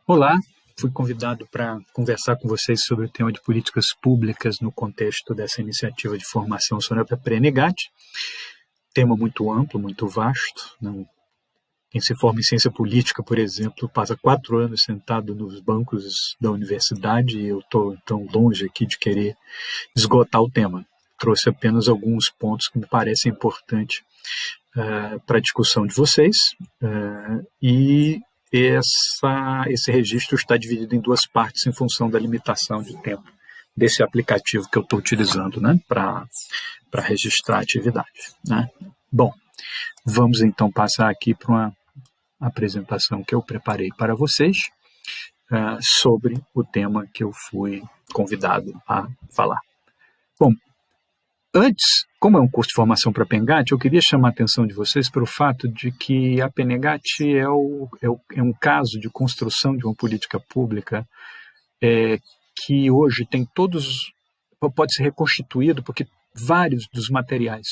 Olá, fui convidado para conversar com vocês sobre o tema de políticas públicas no contexto dessa iniciativa de formação Sonora Prenegatti. Tema muito amplo, muito vasto. Quem se forma em ciência política, por exemplo, passa 4 anos sentado nos bancos da universidade e eu estou tão longe aqui de querer esgotar o tema. Trouxe apenas alguns pontos que me parecem importantes para a discussão de vocês e esse registro está dividido em 2 partes em função da limitação de tempo desse aplicativo que eu estou utilizando, né, para registrar a atividade, né. Bom, vamos então passar aqui para uma apresentação que eu preparei para vocês sobre o tema que eu fui convidado a falar. Bom, antes, como é um curso de formação para PENGAT, eu queria chamar a atenção de vocês para o fato de que a PENGAT é um caso de construção de uma política pública que hoje tem pode ser reconstituído, porque vários dos materiais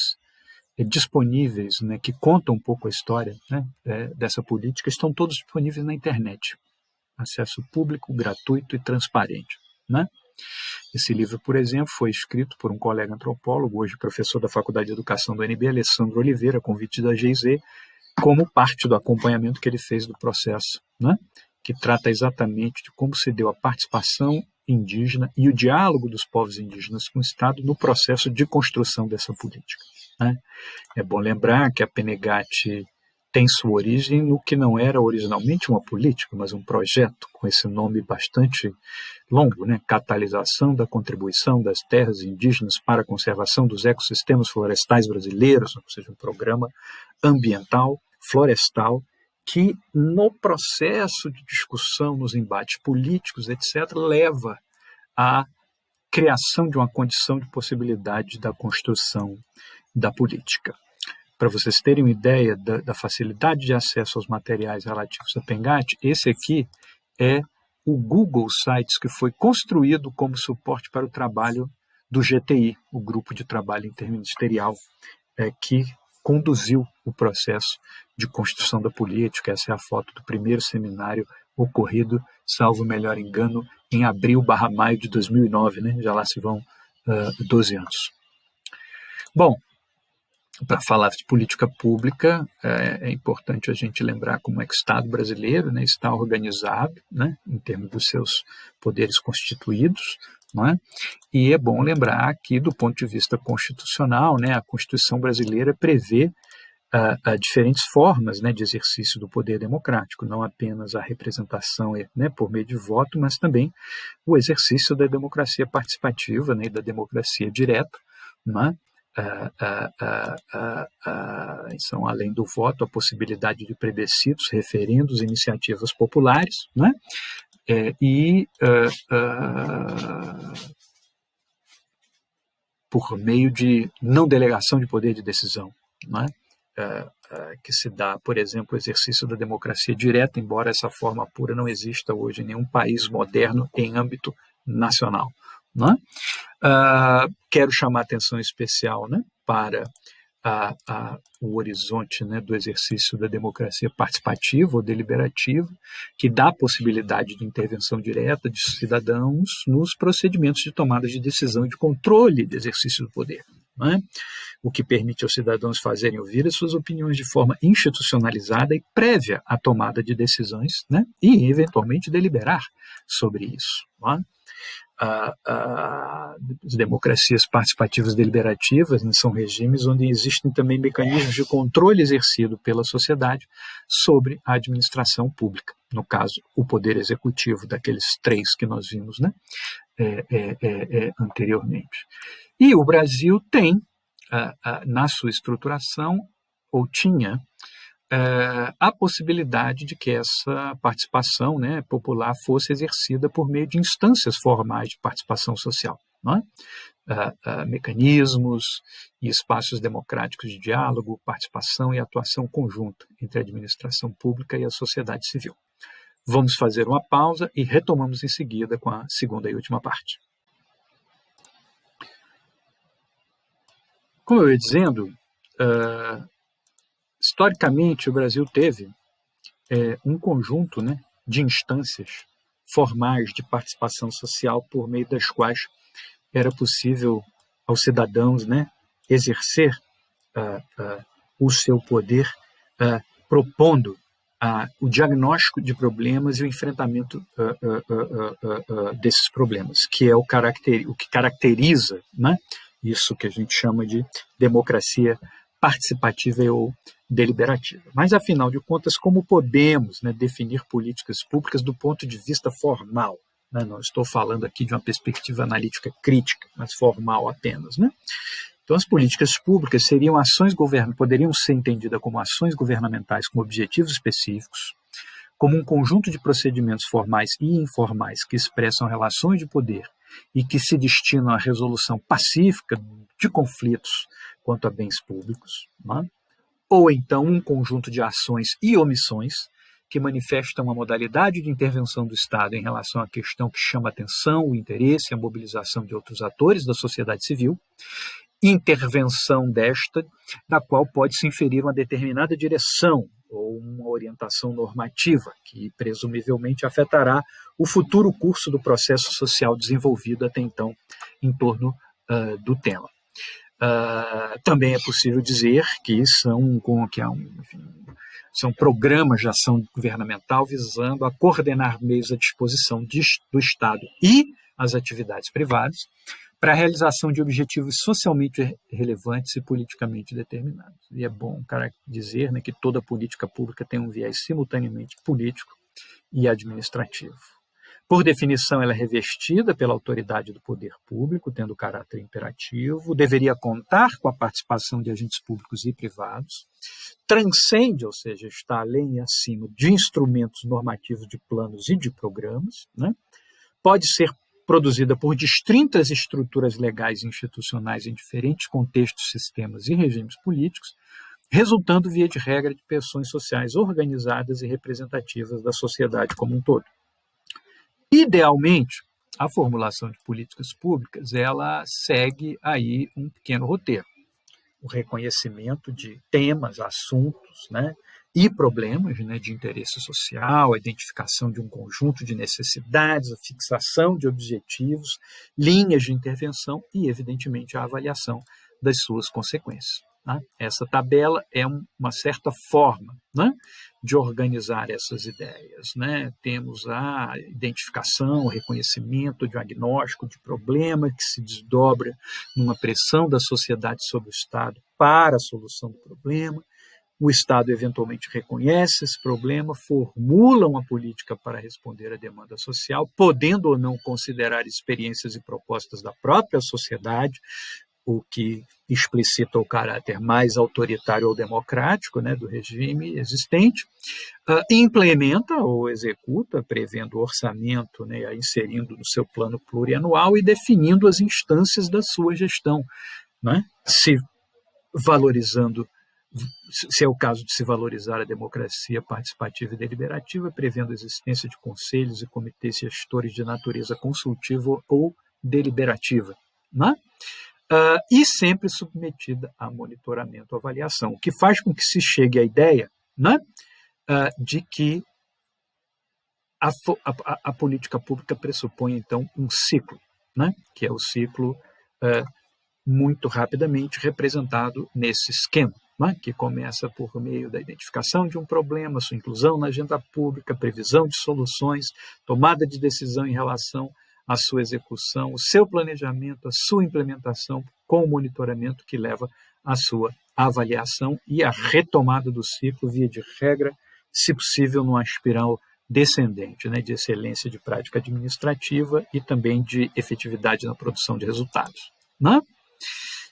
disponíveis, né, que contam um pouco a história, né, dessa política, estão todos disponíveis na internet. Acesso público, gratuito e transparente, né? Esse livro, por exemplo, foi escrito por um colega antropólogo, hoje professor da Faculdade de Educação do UNB, Alessandro Oliveira, a convite da GIZ, como parte do acompanhamento que ele fez do processo, né? Que trata exatamente de como se deu a participação indígena e o diálogo dos povos indígenas com o Estado no processo de construção dessa política, né? É bom lembrar que a PENEGAT tem sua origem no que não era originalmente uma política, mas um projeto com esse nome bastante longo, né? Catalisação da contribuição das terras indígenas para a conservação dos ecossistemas florestais brasileiros, ou seja, um programa ambiental, florestal, que no processo de discussão, nos embates políticos, etc., leva à criação de uma condição de possibilidade da construção da política. Para vocês terem uma ideia da facilidade de acesso aos materiais relativos a PENGAT, esse aqui é o Google Sites que foi construído como suporte para o trabalho do GTI, o Grupo de Trabalho Interministerial, que conduziu o processo de construção da política. Essa é a foto do primeiro seminário ocorrido, salvo melhor engano, em abril/maio de 2009, né? Já lá se vão 12 anos. Bom, para falar de política pública, é importante a gente lembrar como é que o Estado brasileiro, né, está organizado, né, em termos dos seus poderes constituídos, não é? E é bom lembrar que, do ponto de vista constitucional, né, a Constituição brasileira prevê diferentes formas, né, de exercício do poder democrático, não apenas a representação, né, por meio de voto, mas também o exercício da democracia participativa, né, e da democracia direta, não é? São, além do voto, a possibilidade de plebiscitos, referendos, iniciativas populares, né? Por meio de não delegação de poder de decisão, né? Que se dá, por exemplo, o exercício da democracia direta, embora essa forma pura não exista hoje em nenhum país moderno em âmbito nacional, né? Quero chamar atenção especial, né, para o horizonte, né, do exercício da democracia participativa ou deliberativa, que dá a possibilidade de intervenção direta de cidadãos nos procedimentos de tomada de decisão e de controle do exercício do poder, né? O que permite aos cidadãos fazerem ouvir as suas opiniões de forma institucionalizada e prévia à tomada de decisões, né, e, eventualmente, deliberar sobre isso, né? As democracias participativas deliberativas, né, são regimes onde existem também mecanismos de controle exercido pela sociedade sobre a administração pública. No caso, o poder executivo daqueles 3 que nós vimos, né, anteriormente. E o Brasil tem, na sua estruturação, ou tinha, a possibilidade de que essa participação, né, popular fosse exercida por meio de instâncias formais de participação social, não é? Mecanismos e espaços democráticos de diálogo, participação e atuação conjunta entre a administração pública e a sociedade civil. Vamos fazer uma pausa e retomamos em seguida com a segunda e última parte. Como eu ia dizendo, historicamente, o Brasil teve um conjunto, né, de instâncias formais de participação social por meio das quais era possível aos cidadãos, né, exercer o seu poder, propondo o diagnóstico de problemas e o enfrentamento desses problemas, que é o que caracteriza, né, isso que a gente chama de democracia participativa ou deliberativa. Mas, afinal de contas, como podemos, né, definir políticas públicas do ponto de vista formal? Né? Não estou falando aqui de uma perspectiva analítica crítica, mas formal apenas. Né? Então, as políticas públicas poderiam ser entendidas como ações governamentais com objetivos específicos, como um conjunto de procedimentos formais e informais que expressam relações de poder e que se destinam à resolução pacífica de conflitos quanto a bens públicos, né? Ou então um conjunto de ações e omissões que manifestam uma modalidade de intervenção do Estado em relação à questão que chama a atenção, o interesse e a mobilização de outros atores da sociedade civil, intervenção desta, da qual pode-se inferir uma determinada direção ou uma orientação normativa, que presumivelmente afetará o futuro curso do processo social desenvolvido até então em torno do tema. Também é possível dizer que são programas de ação governamental visando a coordenar meios à disposição do Estado e as atividades privadas para a realização de objetivos socialmente relevantes e politicamente determinados. E é bom dizer, né, que toda política pública tem um viés simultaneamente político e administrativo. Por definição, ela é revestida pela autoridade do poder público, tendo caráter imperativo, deveria contar com a participação de agentes públicos e privados, transcende, ou seja, está além e acima de instrumentos normativos de planos e de programas, né? Pode ser produzida por distintas estruturas legais e institucionais em diferentes contextos, sistemas e regimes políticos, resultando, via de regra, de pressões sociais organizadas e representativas da sociedade como um todo. Idealmente, a formulação de políticas públicas, ela segue aí um pequeno roteiro. O reconhecimento de temas, assuntos, né, e problemas, né, de interesse social, a identificação de um conjunto de necessidades, a fixação de objetivos, linhas de intervenção e, evidentemente, a avaliação das suas consequências. Né? Essa tabela é uma certa forma, né, de organizar essas ideias. Né? Temos a identificação, o reconhecimento, o diagnóstico de problema que se desdobra numa pressão da sociedade sobre o Estado para a solução do problema. O Estado eventualmente reconhece esse problema, formula uma política para responder à demanda social, podendo ou não considerar experiências e propostas da própria sociedade, o que explicita o caráter mais autoritário ou democrático, né, do regime existente, implementa ou executa, prevendo o orçamento, né, inserindo no seu plano plurianual e definindo as instâncias da sua gestão, né, se é o caso de se valorizar a democracia participativa e deliberativa, prevendo a existência de conselhos e comitês gestores de natureza consultiva ou deliberativa, né? E sempre submetida a monitoramento, avaliação, o que faz com que se chegue à ideia, né, de que a política pública pressupõe, então, um ciclo, né, que é o ciclo muito rapidamente representado nesse esquema, né, que começa por meio da identificação de um problema, sua inclusão na agenda pública, previsão de soluções, tomada de decisão em relação à sua execução, o seu planejamento, a sua implementação, com o monitoramento que leva à sua avaliação e à retomada do ciclo, via de regra, se possível, numa espiral descendente, né, de excelência de prática administrativa e também de efetividade na produção de resultados. Né?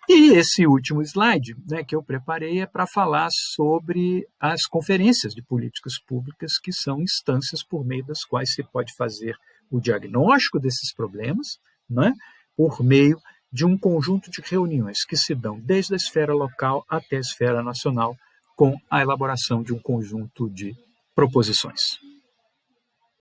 E esse último slide, né, que eu preparei é para falar sobre as conferências de políticas públicas, que são instâncias por meio das quais se pode fazer o diagnóstico desses problemas, né, por meio de um conjunto de reuniões que se dão desde a esfera local até a esfera nacional, com a elaboração de um conjunto de proposições.